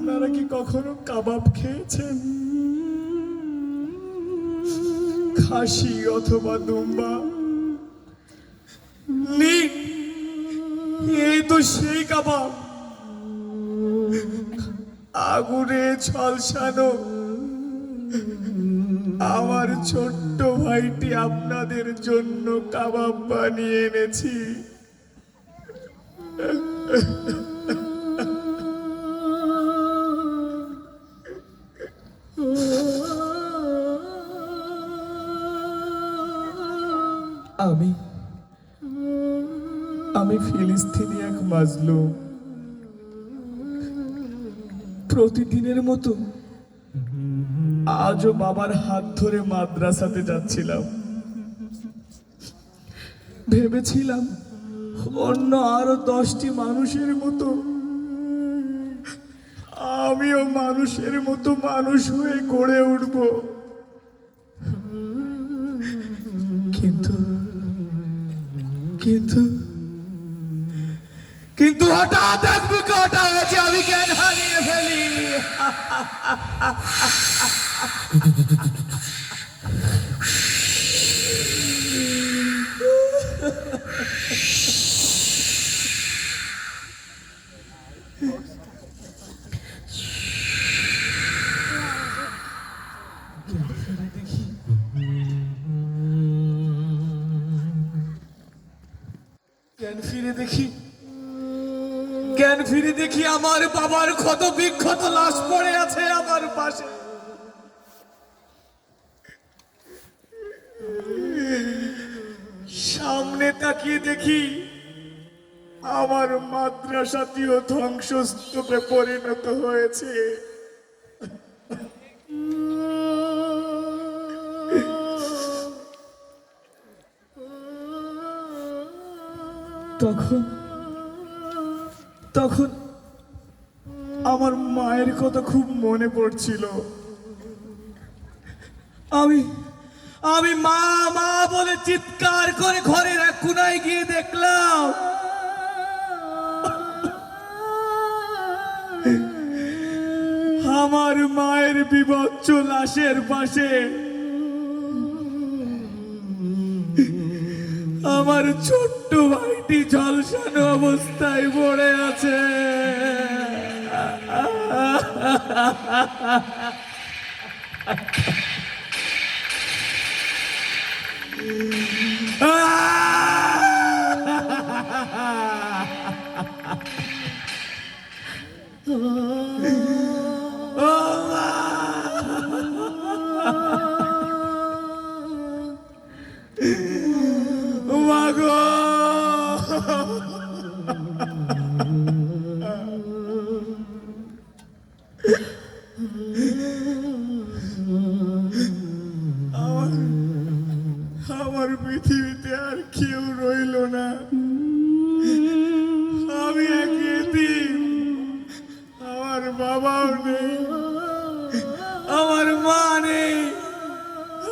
আপনারা কি কখনো কাবাব খেয়েছেন? খাসি অথবা দুম্বা? নিন, এই তো সেই কাবাব, আগুনে ঝলসানো। আমার ছোট্ট ভাইটি আপনাদের জন্য কাবাব বানিয়ে এনেছি। আমি আমি ফিলিস্তিনি এক মাজলুম। প্রতিদিনের মতো আজও বাবার হাত ধরে মাদ্রাসাতে যাচ্ছিলাম। ভেবেছিলাম অন্য আরো 10টি মানুষের মতো আমিও মানুষের মতো মানুষ হয়ে গড়ে উঠব। কিন্তু কিন্তু কিন্তু হঠাৎ এক বিকট আওয়াজে আমি জ্ঞান হারিয়ে ফেলি। জ্ঞান ফিরে দেখি আমার বাবার ক্ষত বিক্ষত লাশ পড়ে আছে আমার পাশে। সামনে তাকিয়ে দেখি আমার মাদ্রাসাটিও ধ্বংসস্তূপে পরিণত হয়েছে। তখন তখন আমার মায়ের কথা খুব মনে পড়ছিল। আমি আমি মা মা বলে চিৎকার করে ঘরের এক কোনায় গিয়ে দেখলাম আমার মায়ের বিভৎস লাশের পাশে আমার ছোট্ট ভাইটি ঝলসানো অবস্থায় পড়ে আছে। মাগো, আমার পৃথিবীতে আর কেউ রইল না। আমি এক এতিম, আমার বাবাও নেই, আমার মা নেই,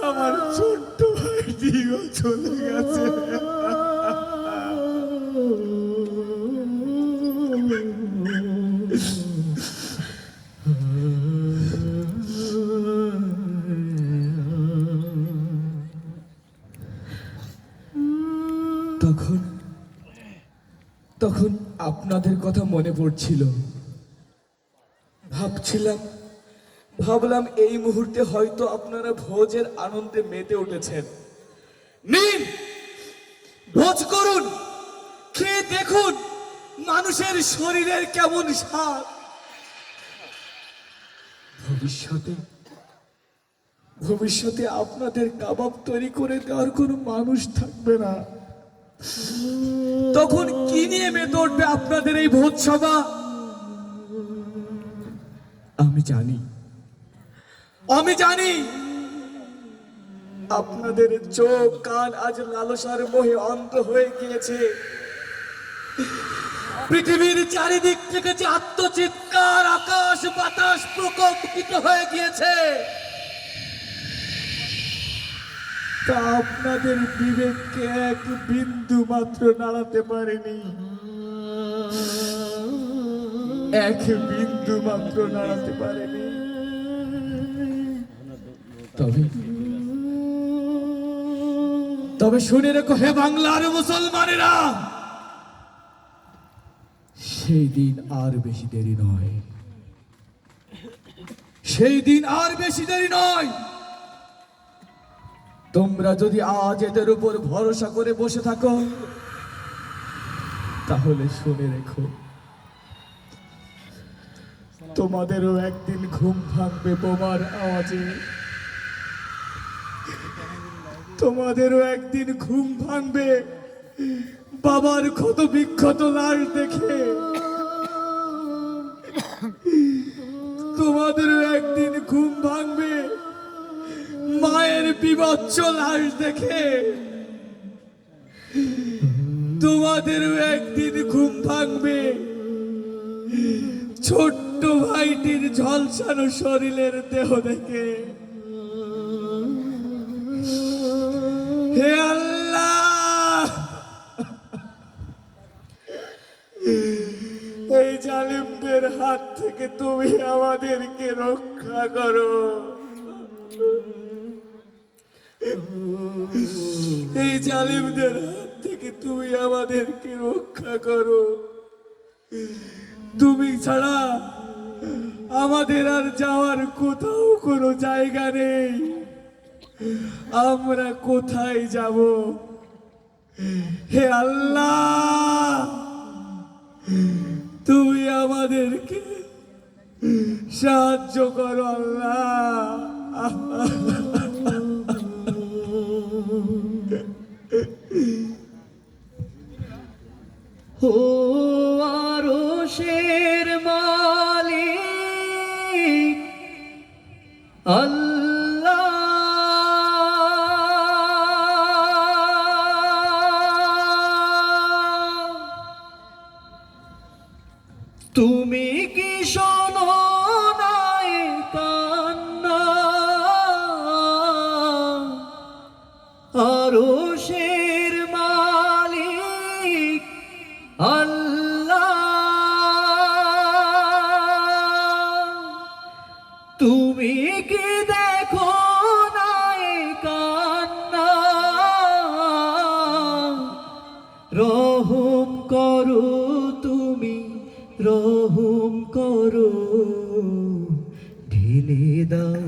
আমার ছোট্ট ভাইটিও চলে গেছে। তখন তখন আপনাদের কথা মনে পড়ছিল। ভাবলাম এই মুহূর্তে হয়তো আপনারা ভোজের আনন্দে মেতে উঠেছেন। নিন, ভোজ করুন, খেয়ে দেখুন মানুষের শরীরের কেমন স্বাদ। ভবিষ্যতে আপনাদের কাবাব তৈরি করে দেওয়ার কোনো মানুষ থাকবে না। তখন কি নিয়ে মেতে উঠবে আপনাদের এই ভোজ সভা? আমি জানি আপনাদের চোখ কান আজ লালসার মোহে অন্ধ হয়ে গিয়েছে। পৃথিবীর চারিদিক থেকে যে আত্মচিৎকার, আকাশ বাতাস প্রকম্পিত হয়ে গিয়েছে, তা আপনাদের বিবেককে এক বিন্দু মাত্র নাড়াতে পারেনি। এক বিন্দু মাত্র নাড়াতে পারেনি। তবে তবে শুনে রেখো হে বাংলার মুসলমানেরা, সেই দিন আর বেশি দেরি নয়, সেই দিন আর বেশি দেরি নয়। তোমরা যদি আজ এদের উপর ভরসা করে বসে থাকো, তাহলে শুনে রেখো তোমাদেরও একদিন ঘুম ভাঙবে বোমার আওয়াজে, তোমাদেরও একদিন ঘুম ভাঙবে বাবার ক্ষত বিক্ষত লাশ দেখে, তোমাদেরও একদিন ঘুম ভাঙবে মায়ের বিভৎস লাশ দেখে, তোমাদেরও একদিন ঘুম ভাঙবে ছোট্ট ভাইটির ঝলসানো শরীরের দেহ দেখে। হে আল্লাহ, এই জালিমদের হাত থেকে তুমি আমাদেরকে রক্ষা করো, এই জালিমদের হাত থেকে তুমি আমাদেরকে রক্ষা করো। তুমি ছাড়া আমাদের আর যাওয়ার কোথাও কোনো জায়গা নেই, আমরা কোথায় যাব? হে আল্লাহ, তুমি আমাদেরকে সাহায্য করো আল্লাহ। ও আরশের মালিক আল্লাহ, তুমি কি শোনো নাই কান্না আরশের মালিক আল্লাহ, তুমি কি দেখো নাই কান্না, রহম করো তুমি রহম করো, ঢেলে দাও